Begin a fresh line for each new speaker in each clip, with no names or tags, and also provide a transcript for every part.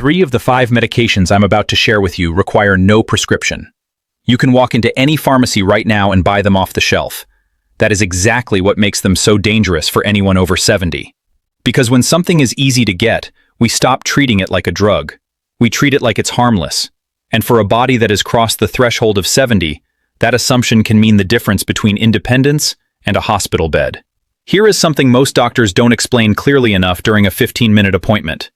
3 of the 5 medications I'm about to share with you require no prescription. You can walk into any pharmacy right now and buy them off the shelf. That is exactly what makes them so dangerous for anyone over 70. Because when something is easy to get, we stop treating it like a drug. We treat it like it's harmless. And for a body that has crossed the threshold of 70, that assumption can mean the difference between independence and a hospital bed. Here is something most doctors don't explain clearly enough during a 15-minute appointment.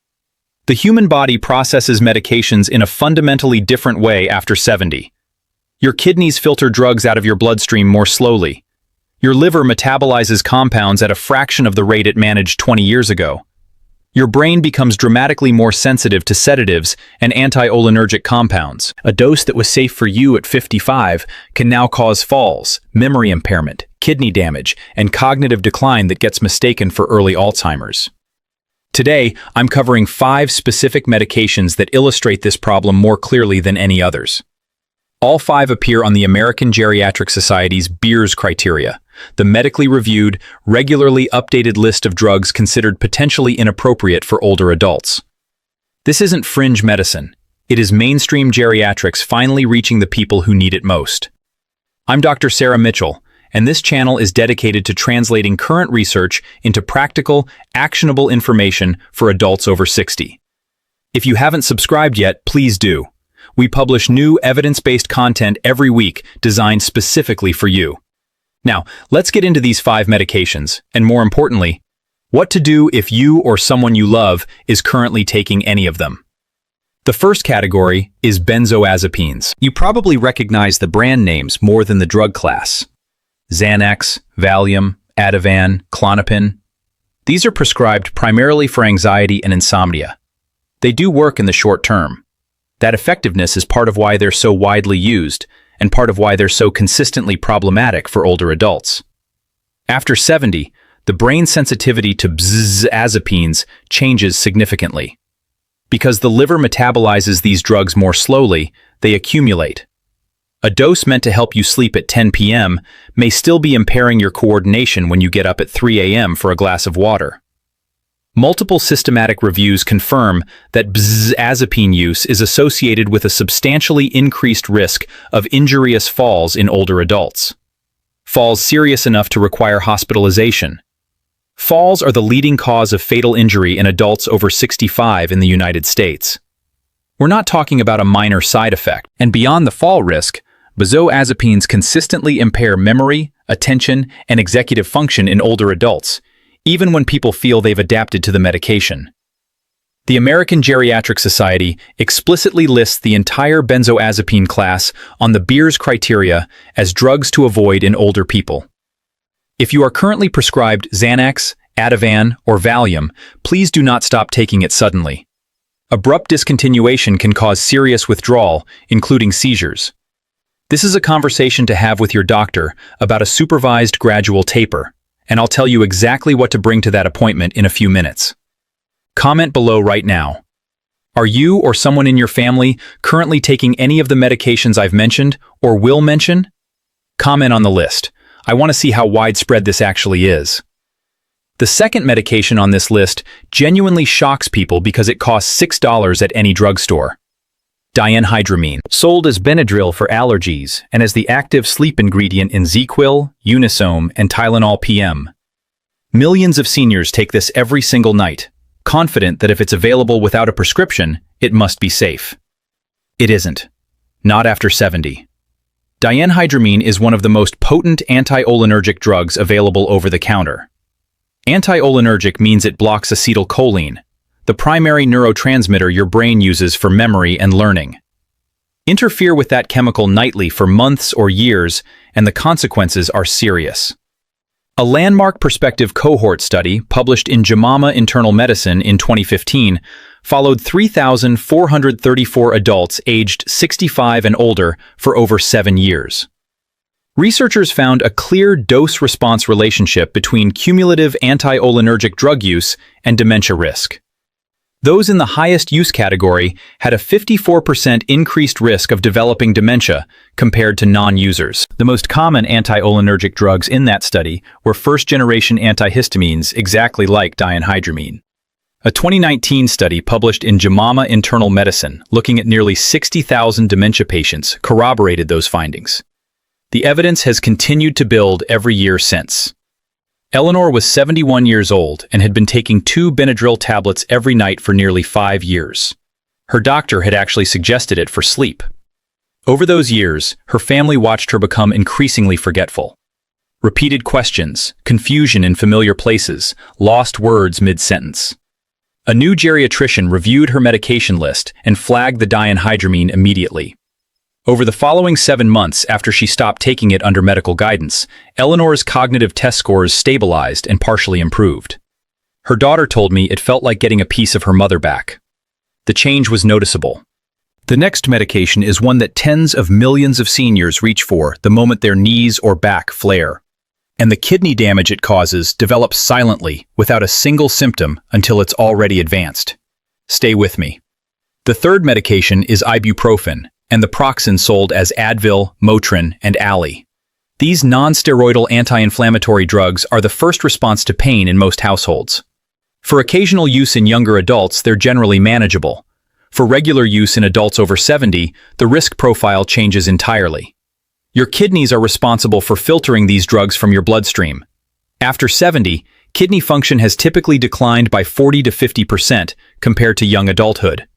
The human body processes medications in a fundamentally different way after 70. Your kidneys filter drugs out of your bloodstream more slowly. Your liver metabolizes compounds at a fraction of the rate it managed 20 years ago. Your brain becomes dramatically more sensitive to sedatives and anticholinergic compounds. A dose that was safe for you at 55 can now cause falls, memory impairment, kidney damage, and cognitive decline that gets mistaken for early Alzheimer's. Today, I'm covering 5 specific medications that illustrate this problem more clearly than any others. All 5 appear on the American Geriatric Society's Beers criteria, the medically reviewed, regularly updated list of drugs considered potentially inappropriate for older adults. This isn't fringe medicine. It is mainstream geriatrics finally reaching the people who need it most. I'm Dr. Sarah Mitchell, and this channel is dedicated to translating current research into practical, actionable information for adults over 60. If you haven't subscribed yet, please do. We publish new evidence-based content every week designed specifically for you. Now, let's get into these 5 medications, and more importantly, what to do if you or someone you love is currently taking any of them. The first category is benzodiazepines. You probably recognize the brand names more than the drug class. Xanax, Valium, Ativan, Klonopin. These are prescribed primarily for anxiety and insomnia. They do work in the short term. That effectiveness is part of why they're so widely used, and part of why they're so consistently problematic for older adults. After 70, the brain sensitivity to benzodiazepines changes significantly. Because the liver metabolizes these drugs more slowly, they accumulate. A dose meant to help you sleep at 10 p.m. may still be impairing your coordination when you get up at 3 a.m. for a glass of water. Multiple systematic reviews confirm that benzodiazepine use is associated with a substantially increased risk of injurious falls in older adults. Falls serious enough to require hospitalization. Falls are the leading cause of fatal injury in adults over 65 in the United States. We're not talking about a minor side effect, and beyond the fall risk, benzodiazepines consistently impair memory, attention, and executive function in older adults, even when people feel they've adapted to the medication. The American Geriatric Society explicitly lists the entire benzodiazepine class on the Beers criteria as drugs to avoid in older people. If you are currently prescribed Xanax, Ativan, or Valium, please do not stop taking it suddenly. Abrupt discontinuation can cause serious withdrawal, including seizures. This is a conversation to have with your doctor about a supervised gradual taper, and I'll tell you exactly what to bring to that appointment in a few minutes. Comment below right now. Are you or someone in your family currently taking any of the medications I've mentioned or will mention? Comment on the list. I want to see how widespread this actually is. The second medication on this list genuinely shocks people because it costs $6 at any drugstore. Diphenhydramine, sold as Benadryl for allergies and as the active sleep ingredient in ZzzQuil, Unisome, and Tylenol PM. Millions of seniors take this every single night, confident that if it's available without a prescription, it must be safe. It isn't. Not after 70. Diphenhydramine is one of the most potent anticholinergic drugs available over the counter. Anticholinergic means it blocks acetylcholine, the primary neurotransmitter your brain uses for memory and learning. Interfere with that chemical nightly for months or years, and the consequences are serious. A landmark prospective cohort study published in JAMA Internal Medicine in 2015 followed 3,434 adults aged 65 and older for over 7 years. Researchers found a clear dose-response relationship between cumulative anticholinergic drug use and dementia risk. Those in the highest use category had a 54% increased risk of developing dementia compared to non-users. The most common anticholinergic drugs in that study were first-generation antihistamines exactly like diphenhydramine. A 2019 study published in JAMA Internal Medicine looking at nearly 60,000 dementia patients corroborated those findings. The evidence has continued to build every year since. Eleanor was 71 years old and had been taking 2 Benadryl tablets every night for nearly 5 years. Her doctor had actually suggested it for sleep. Over those years, her family watched her become increasingly forgetful. Repeated questions, confusion in familiar places, lost words mid-sentence. A new geriatrician reviewed her medication list and flagged the diphenhydramine immediately. Over the following 7 months after she stopped taking it under medical guidance, Eleanor's cognitive test scores stabilized and partially improved. Her daughter told me it felt like getting a piece of her mother back. The change was noticeable. The next medication is one that tens of millions of seniors reach for the moment their knees or back flare. And the kidney damage it causes develops silently, without a single symptom, until it's already advanced. Stay with me. The third medication is ibuprofen, and the Proxen sold as Advil, Motrin, and Ali. These non-steroidal anti-inflammatory drugs are the first response to pain in most households. For occasional use in younger adults, they're generally manageable. For regular use in adults over 70, the risk profile changes entirely. Your kidneys are responsible for filtering these drugs from your bloodstream. After 70, kidney function has typically declined by 40 to 50% compared to young adulthood.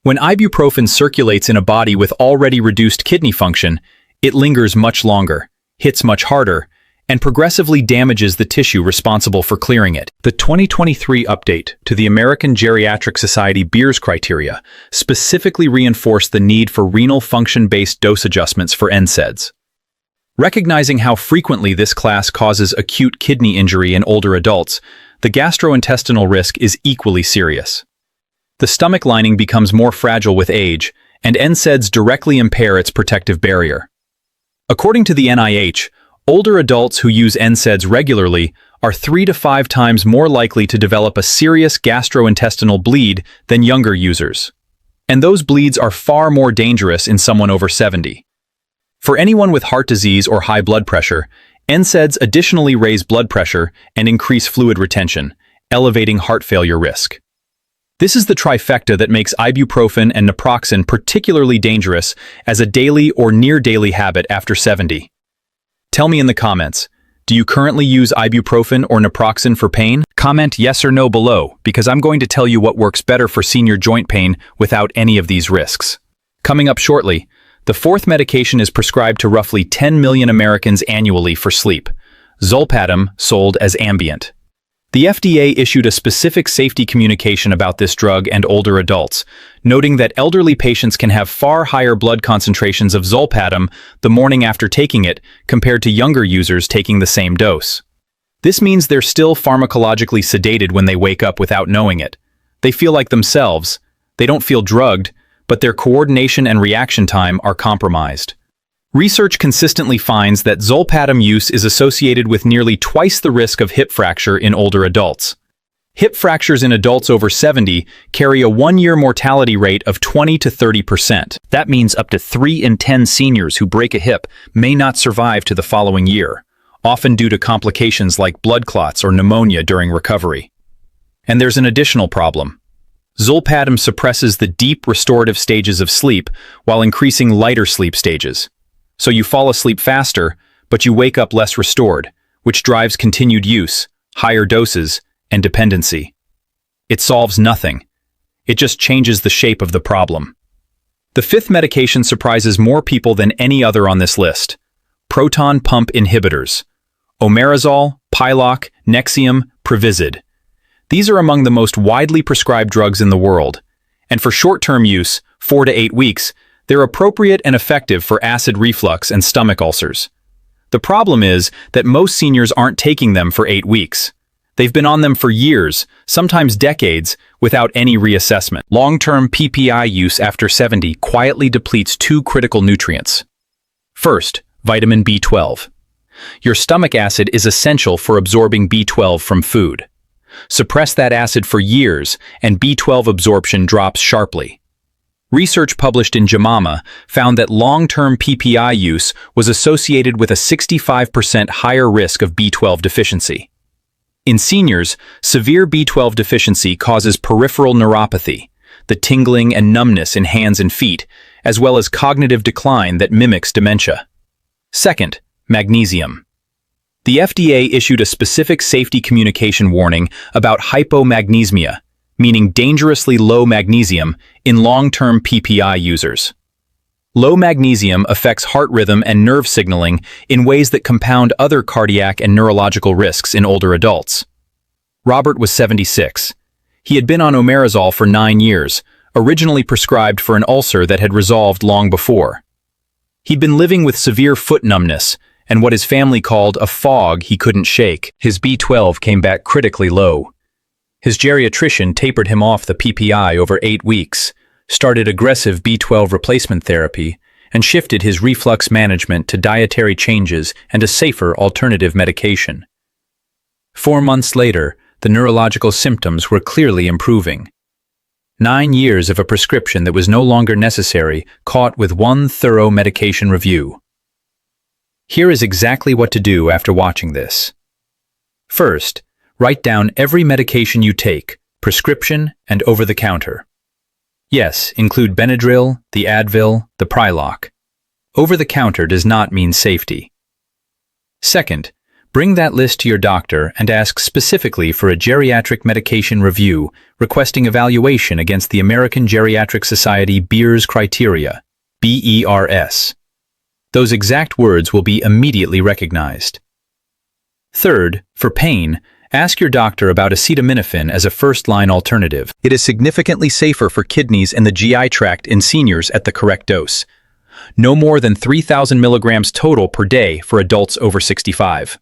When ibuprofen circulates in a body with already reduced kidney function, it lingers much longer, hits much harder, and progressively damages the tissue responsible for clearing it. The 2023 update to the American Geriatric Society Beers criteria specifically reinforced the need for renal function-based dose adjustments for NSAIDs. Recognizing how frequently this class causes acute kidney injury in older adults, the gastrointestinal risk is equally serious. The stomach lining becomes more fragile with age, and NSAIDs directly impair its protective barrier. According to the NIH, older adults who use NSAIDs regularly are 3 to 5 times more likely to develop a serious gastrointestinal bleed than younger users. And those bleeds are far more dangerous in someone over 70. For anyone with heart disease or high blood pressure, NSAIDs additionally raise blood pressure and increase fluid retention, elevating heart failure risk. This is the trifecta that makes ibuprofen and naproxen particularly dangerous as a daily or near-daily habit after 70. Tell me in the comments, do you currently use ibuprofen or naproxen for pain? Comment yes or no below, because I'm going to tell you what works better for senior joint pain without any of these risks. Coming up shortly, the fourth medication is prescribed to roughly 10 million Americans annually for sleep. Zolpidem, sold as Ambient. The FDA issued a specific safety communication about this drug and older adults, noting that elderly patients can have far higher blood concentrations of Zolpidem the morning after taking it compared to younger users taking the same dose. This means they're still pharmacologically sedated when they wake up without knowing it. They feel like themselves. They don't feel drugged, but their coordination and reaction time are compromised. Research consistently finds that Zolpidem use is associated with nearly twice the risk of hip fracture in older adults. Hip fractures in adults over 70 carry a 1-year mortality rate of 20 to 30%. That means up to 3 in 10 seniors who break a hip may not survive to the following year, often due to complications like blood clots or pneumonia during recovery. And there's an additional problem. Zolpidem suppresses the deep restorative stages of sleep while increasing lighter sleep stages. So you fall asleep faster, but you wake up less restored, which drives continued use, higher doses, and dependency. It solves nothing. It just changes the shape of the problem. The fifth medication surprises more people than any other on this list. Proton pump inhibitors. Omeprazole, Priloc, Nexium, Previzid. These are among the most widely prescribed drugs in the world, and for short-term use, 4 to 8 weeks, they're appropriate and effective for acid reflux and stomach ulcers. The problem is that most seniors aren't taking them for 8 weeks. They've been on them for years, sometimes decades, without any reassessment. Long-term PPI use after 70 quietly depletes 2 critical nutrients. First, vitamin B12. Your stomach acid is essential for absorbing B12 from food. Suppress that acid for years, and B12 absorption drops sharply. Research published in JAMA found that long-term PPI use was associated with a 65% higher risk of B12 deficiency. In seniors, severe B12 deficiency causes peripheral neuropathy, the tingling and numbness in hands and feet, as well as cognitive decline that mimics dementia. Second, magnesium. The FDA issued a specific safety communication warning about hypomagnesemia, meaning dangerously low magnesium, in long-term PPI users. Low magnesium affects heart rhythm and nerve signaling in ways that compound other cardiac and neurological risks in older adults. Robert was 76. He had been on omeprazole for 9 years, originally prescribed for an ulcer that had resolved long before. He'd been living with severe foot numbness and what his family called a fog he couldn't shake. His B12 came back critically low. His geriatrician tapered him off the PPI over 8 weeks, started aggressive B12 replacement therapy, and shifted his reflux management to dietary changes and a safer alternative medication. 4 months later, the neurological symptoms were clearly improving. 9 years of a prescription that was no longer necessary, caught with one thorough medication review. Here is exactly what to do after watching this. First, write down every medication you take, prescription and over-the-counter. Yes, include Benadryl, the Advil, the Prilock. Over-the-counter does not mean safety. Second, bring that list to your doctor and ask specifically for a geriatric medication review, requesting evaluation against the American Geriatric Society Beers criteria, BERS. Those exact words will be immediately recognized. Third, for pain, ask your doctor about acetaminophen as a first-line alternative. It is significantly safer for kidneys and the GI tract in seniors at the correct dose. No more than 3,000 milligrams total per day for adults over 65.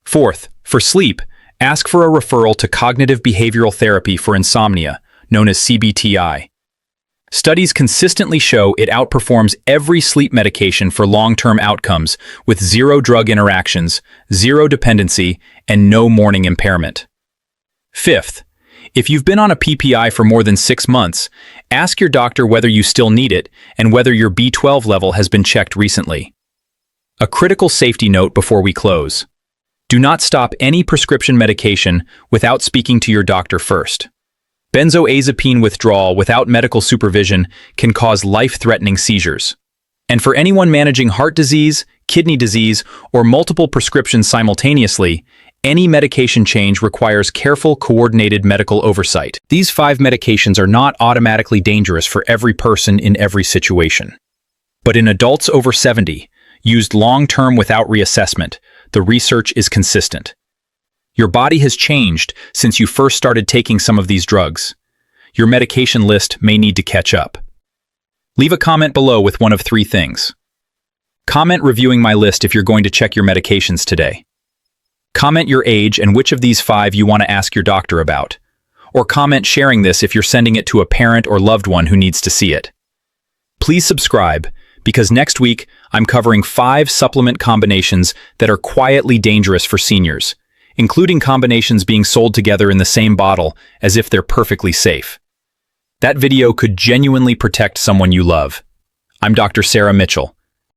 Fourth, for sleep, ask for a referral to cognitive behavioral therapy for insomnia, known as CBTI. Studies consistently show it outperforms every sleep medication for long-term outcomes with 0 drug interactions, 0 dependency, and no morning impairment. Fifth, if you've been on a PPI for more than 6 months, ask your doctor whether you still need it and whether your B12 level has been checked recently. A critical safety note before we close. Do not stop any prescription medication without speaking to your doctor first. Benzodiazepine withdrawal without medical supervision can cause life-threatening seizures. And for anyone managing heart disease, kidney disease, or multiple prescriptions simultaneously, any medication change requires careful, coordinated medical oversight. These 5 medications are not automatically dangerous for every person in every situation. But in adults over 70, used long-term without reassessment, the research is consistent. Your body has changed since you first started taking some of these drugs. Your medication list may need to catch up. Leave a comment below with one of 3 things. Comment reviewing my list if you're going to check your medications today. Comment your age and which of these 5 you want to ask your doctor about. Or comment sharing this if you're sending it to a parent or loved one who needs to see it. Please subscribe, because next week I'm covering 5 supplement combinations that are quietly dangerous for seniors, including combinations being sold together in the same bottle as if they're perfectly safe. That video could genuinely protect someone you love. I'm Dr. Sarah Mitchell,